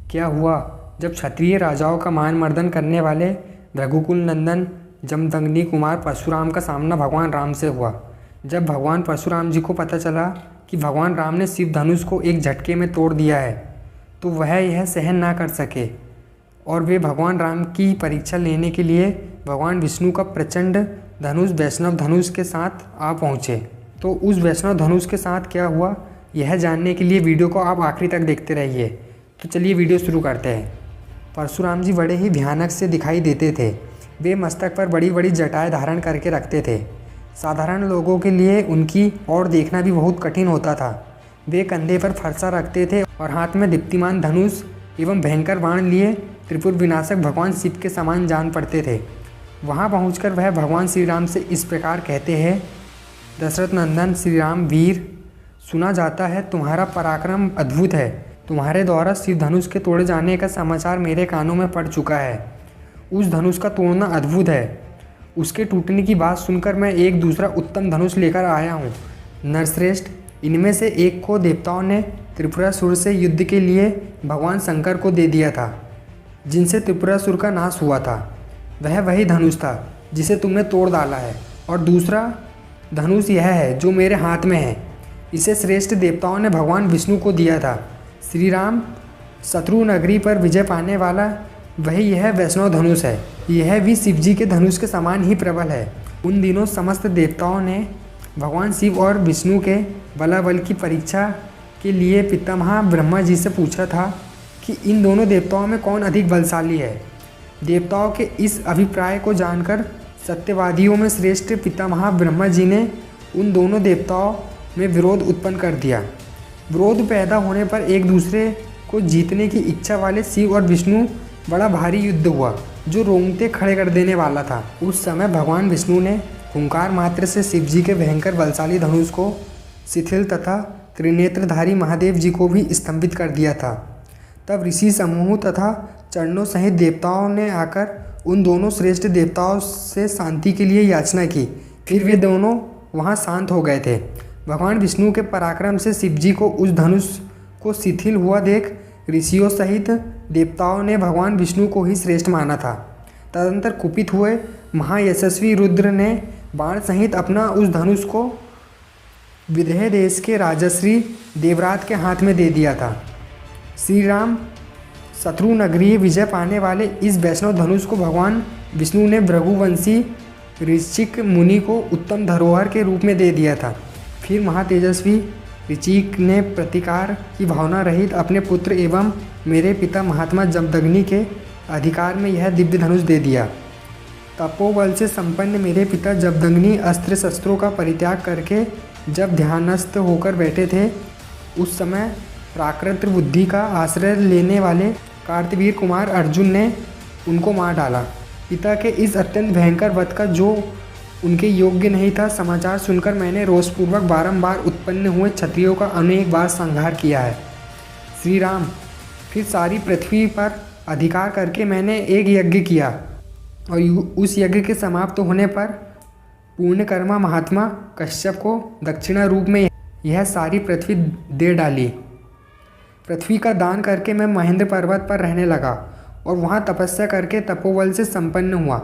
क्या हुआ जब क्षत्रिय राजाओं का मान मर्दन करने वाले रघुकुल नंदन जमदग्नि कुमार परशुराम का सामना भगवान राम से हुआ। जब भगवान परशुराम जी को पता चला कि भगवान राम ने शिव धनुष को एक झटके में तोड़ दिया है तो वह यह सहन ना कर सके और वे भगवान राम की परीक्षा लेने के लिए भगवान विष्णु का प्रचंड धनुष वैष्णव धनुष के साथ आ पहुँचे। तो उस वैष्णव धनुष के साथ क्या हुआ यह जानने के लिए वीडियो को आप आखिरी तक देखते रहिए। तो चलिए वीडियो शुरू करते हैं। परशुराम जी बड़े ही भयानक से दिखाई देते थे। वे मस्तक पर बड़ी बड़ी जटाएं धारण करके रखते थे। साधारण लोगों के लिए उनकी ओर देखना भी बहुत कठिन होता था। वे कंधे पर फरसा रखते थे और हाथ में दीप्तिमान धनुष एवं भयंकर बाण लिए त्रिपुर विनाशक भगवान शिव के समान जान पड़ते थे। वहां पहुंचकर वह भगवान श्री राम से इस प्रकार कहते हैं, दशरथ नंदन श्री राम वीर, सुना जाता है तुम्हारा पराक्रम अद्भुत है। तुम्हारे द्वारा शिव धनुष के तोड़े जाने का समाचार मेरे कानों में पड़ चुका है। उस धनुष का तोड़ना अद्भुत है। उसके टूटने की बात सुनकर मैं एक दूसरा उत्तम धनुष लेकर आया हूँ। नरश्रेष्ठ, इनमें से एक को देवताओं ने त्रिपुरासुर से युद्ध के लिए भगवान शंकर को दे दिया था, जिनसे त्रिपुरासुर का नाश हुआ था। वह वही धनुष था जिसे तुमने तोड़ डाला है। और दूसरा धनुष यह है जो मेरे हाथ में है। इसे श्रेष्ठ देवताओं ने भगवान विष्णु को दिया था। श्री राम, शत्रु नगरी पर विजय पाने वाला वही यह वैष्णव धनुष है। यह भी शिव जी के धनुष के समान ही प्रबल है। उन दिनों समस्त देवताओं ने भगवान शिव और विष्णु के बलाबल की परीक्षा के लिए पितामह ब्रह्मा जी से पूछा था कि इन दोनों देवताओं में कौन अधिक बलशाली है। देवताओं के इस अभिप्राय को जानकर सत्यवादियों में श्रेष्ठ पितामह ब्रह्मा जी ने उन दोनों देवताओं में विरोध उत्पन्न कर दिया। विरोध पैदा होने पर एक दूसरे को जीतने की इच्छा वाले शिव और विष्णु बड़ा भारी युद्ध हुआ जो रोंगटे खड़े कर देने वाला था। उस समय भगवान विष्णु ने हुंकार मात्र से शिव जी के भयंकर बलशाली धनुष को शिथिल तथा त्रिनेत्रधारी महादेव जी को भी स्तंभित कर दिया था। तब ऋषि समूह तथा चरणों सहित देवताओं ने आकर उन दोनों श्रेष्ठ देवताओं से शांति के लिए याचना की। फिर वे दोनों वहां शांत हो गए थे। भगवान विष्णु के पराक्रम से शिव जी को उस धनुष को शिथिल हुआ देख ऋषियों सहित देवताओं ने भगवान विष्णु को ही श्रेष्ठ माना था। तदंतर कुपित हुए महायशस्वी रुद्र ने बाण सहित अपना उस धनुष को विदेह देश के राजश्री देवराज के हाथ में दे दिया था। श्री राम, शत्रु नगरीय विजय पाने वाले इस वैष्णव धनुष को भगवान विष्णु ने भृगुवंशी ऋषिक मुनि को उत्तम धरोहर के रूप में दे दिया था। फिर महातेजस्वी ऋचिक ने प्रतिकार की भावना रहित अपने पुत्र एवं मेरे पिता महात्मा जमदग्नि के अधिकार में यह दिव्य धनुष दे दिया। तपोबल से संपन्न मेरे पिता जमदग्नि अस्त्र शस्त्रों का परित्याग करके जब ध्यानस्थ होकर बैठे थे, उस समय प्राकृत बुद्धि का आश्रय लेने वाले कार्तवीर कुमार अर्जुन ने उनको मार डाला। पिता के इस अत्यंत भयंकर वध का जो उनके योग्य नहीं था समाचार सुनकर मैंने रोषपूर्वक बारंबार उत्पन्न हुए क्षत्रियों का अनेक बार संहार किया है। श्री राम, फिर सारी पृथ्वी पर अधिकार करके मैंने एक यज्ञ किया और उस यज्ञ के समाप्त होने पर पूर्णकर्मा महात्मा कश्यप को दक्षिणा रूप में यह सारी पृथ्वी दे डाली। पृथ्वी का दान करके मैं महेंद्र पर्वत पर रहने लगा और वहाँ तपस्या करके तपोबल से संपन्न हुआ।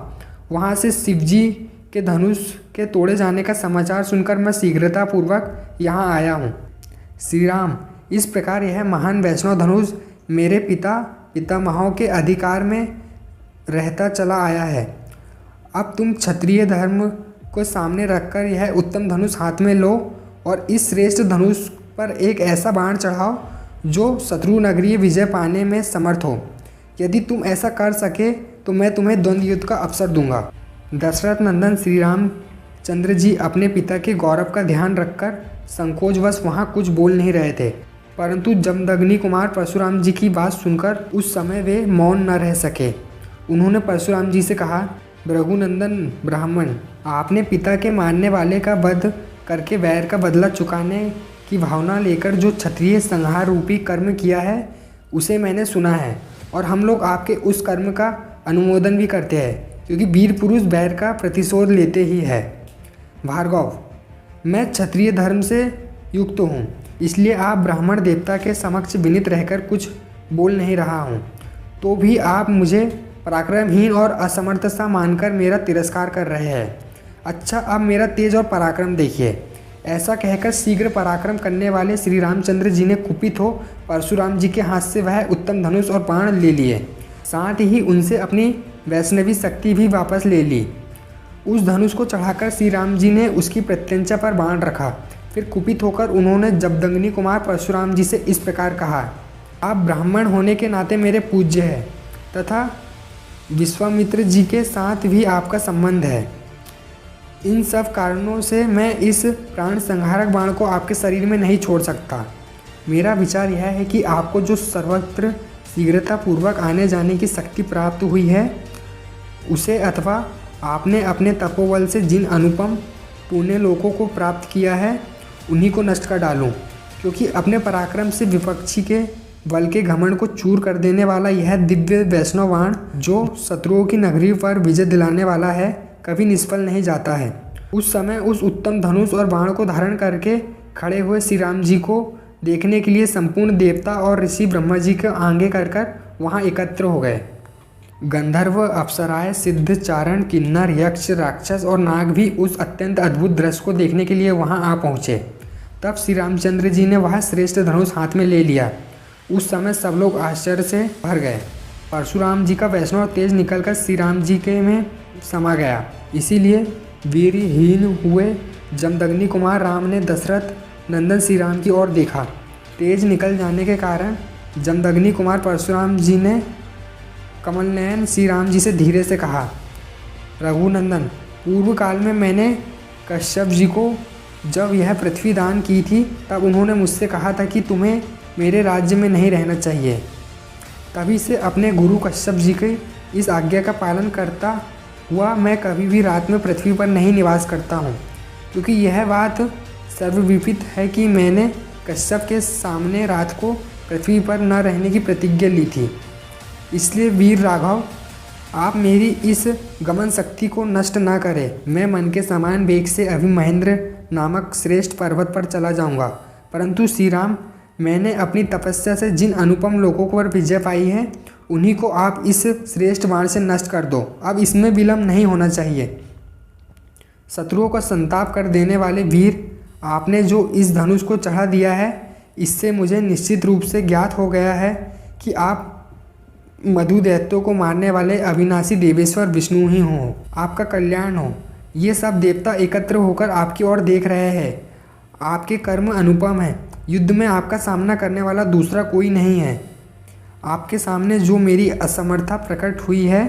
वहाँ से शिवजी के धनुष के तोड़े जाने का समाचार सुनकर मैं शीघ्रतापूर्वक यहाँ आया हूँ। श्री राम, इस प्रकार यह महान वैष्णव धनुष मेरे पितामहों के अधिकार में रहता चला आया है। अब तुम क्षत्रिय धर्म को सामने रखकर यह उत्तम धनुष हाथ में लो और इस श्रेष्ठ धनुष पर एक ऐसा बाण चढ़ाओ जो शत्रु नगरीय विजय पाने में समर्थ हो। यदि तुम ऐसा कर सके तो मैं तुम्हें द्वंद्व युद्ध का अवसर दूंगा। दशरथ नंदन श्री राम चंद्र जी अपने पिता के गौरव का ध्यान रखकर संकोचवश वहाँ कुछ बोल नहीं रहे थे, परंतु जमदग्नि कुमार परशुराम जी की बात सुनकर उस समय वे मौन न रह सके। उन्होंने परशुराम जी से कहा, भृगुनंदन ब्राह्मण, आपने पिता के मारने वाले का वध करके वैर का बदला चुकाने की भावना लेकर जो क्षत्रिय संहार रूपी कर्म किया है उसे मैंने सुना है और हम लोग आपके उस कर्म का अनुमोदन भी करते हैं, क्योंकि वीर पुरुष वैर का प्रतिशोध लेते ही है। भार्गव, मैं क्षत्रिय धर्म से युक्त हूँ, इसलिए आप ब्राह्मण देवता के समक्ष विनीत रहकर कुछ बोल नहीं रहा हूँ, तो भी आप मुझे पराक्रमहीन और असमर्थ सा मानकर मेरा तिरस्कार कर रहे हैं। अच्छा, अब मेरा तेज और पराक्रम देखिए। ऐसा कहकर शीघ्र पराक्रम करने वाले श्री रामचंद्र जी ने कुपित हो परशुराम जी के हाथ से वह उत्तम धनुष और बाण ले लिए। साथ ही उनसे अपनी वैष्णवी शक्ति भी वापस ले ली। उस धनुष को चढ़ाकर श्री राम जी ने उसकी प्रत्यंचा पर बाण रखा। फिर कुपित होकर उन्होंने जमदग्नि कुमार परशुराम जी से इस प्रकार कहा, आप ब्राह्मण होने के नाते मेरे पूज्य हैं तथा विश्वामित्र जी के साथ भी आपका संबंध है। इन सब कारणों से मैं इस प्राण संहारक बाण को आपके शरीर में नहीं छोड़ सकता। मेरा विचार यह है कि आपको जो सर्वत्र शीघ्रतापूर्वक आने जाने की शक्ति प्राप्त हुई है उसे, अथवा आपने अपने तपोबल से जिन अनुपम पुण्य लोकों को प्राप्त किया है उन्हीं को नष्ट कर डालूं, क्योंकि अपने पराक्रम से विपक्षी के बल के घमंड को चूर कर देने वाला यह दिव्य वैष्णव बाण जो शत्रुओं की नगरी पर विजय दिलाने वाला है, कभी निष्फल नहीं जाता है। उस समय उस उत्तम धनुष और बाण को धारण करके खड़े हुए श्री राम जी को देखने के लिए संपूर्ण देवता और ऋषि ब्रह्मा जी के आगे कर वहाँ एकत्र हो गए। गंधर्व, अप्सराएं, सिद्ध, चारण, किन्नर, यक्ष, राक्षस और नाग भी उस अत्यंत अद्भुत दृश्य को देखने के लिए वहाँ आ पहुँचे। तब श्री रामचंद्र जी ने वह श्रेष्ठ धनुष हाथ में ले लिया। उस समय सब लोग आश्चर्य से भर गए। परशुराम जी का वैष्णव तेज निकलकर श्री राम जी के में समा गया। इसीलिए वीरहीन हुए जमदग्नि कुमार राम ने दशरथ नंदन श्री राम की ओर देखा। तेज निकल जाने के कारण जमदग्नि कुमार परशुराम जी ने कमलनयन श्री राम जी से धीरे से कहा, रघुनंदन, पूर्व काल में मैंने कश्यप जी को जब यह पृथ्वी दान की थी तब उन्होंने मुझसे कहा था कि तुम्हें मेरे राज्य में नहीं रहना चाहिए। तभी से अपने गुरु कश्यप जी की इस आज्ञा का पालन करता हुआ मैं कभी भी रात में पृथ्वी पर नहीं निवास करता हूँ, क्योंकि यह बात सर्वविदित है कि मैंने कश्यप के सामने रात को पृथ्वी पर न रहने की प्रतिज्ञा ली थी। इसलिए वीर राघव, आप मेरी इस गमन शक्ति को नष्ट न करें। मैं मन के समान वेग से अभी महेंद्र नामक श्रेष्ठ पर्वत पर चला जाऊंगा, परंतु श्री राम, मैंने अपनी तपस्या से जिन अनुपम लोगों पर विजय पाई है उन्हीं को आप इस श्रेष्ठ बाण से नष्ट कर दो। अब इसमें विलंब नहीं होना चाहिए। शत्रुओं का संताप कर देने वाले वीर, आपने जो इस धनुष को चढ़ा दिया है, इससे मुझे निश्चित रूप से ज्ञात हो गया है कि आप मधु दैत्यों को मारने वाले अविनाशी देवेश्वर विष्णु ही हों। आपका कल्याण हो। ये सब देवता एकत्र होकर आपकी ओर देख रहे हैं। आपके कर्म अनुपम हैं। युद्ध में आपका सामना करने वाला दूसरा कोई नहीं है। आपके सामने जो मेरी असमर्थता प्रकट हुई है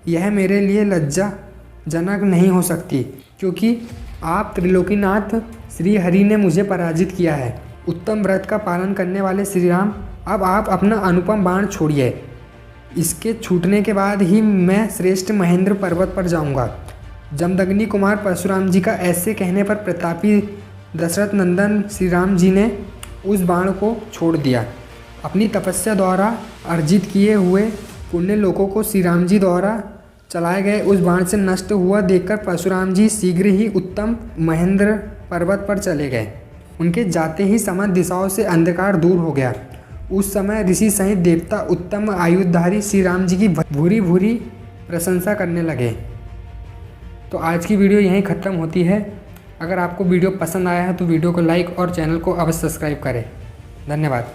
यह मेरे लिए लज्जाजनक नहीं हो सकती, क्योंकि आप त्रिलोकीनाथ श्री हरि ने मुझे पराजित किया है। उत्तम व्रत का पालन करने वाले श्री राम, अब आप अपना अनुपम बाण छोड़िए। इसके छूटने के बाद ही मैं श्रेष्ठ महेंद्र पर्वत पर जाऊंगा। जमदग्नि कुमार परशुराम जी का ऐसे कहने पर प्रतापी दशरथ नंदन श्री राम जी ने उस बाण को छोड़ दिया। अपनी तपस्या द्वारा अर्जित किए हुए पुण्य लोकों को श्री राम जी द्वारा चलाए गए उस बाण से नष्ट हुआ देखकर परशुराम जी शीघ्र ही उत्तम महेंद्र पर्वत पर चले गए। उनके जाते ही समस्त दिशाओं से अंधकार दूर हो गया। उस समय ऋषि सहित देवता उत्तम आयुधधारी श्री राम जी की भूरी भूरी प्रशंसा करने लगे। तो आज की वीडियो यहीं ख़त्म होती है। अगर आपको वीडियो पसंद आया है तो वीडियो को लाइक और चैनल को अवश्य सब्सक्राइब करें। धन्यवाद।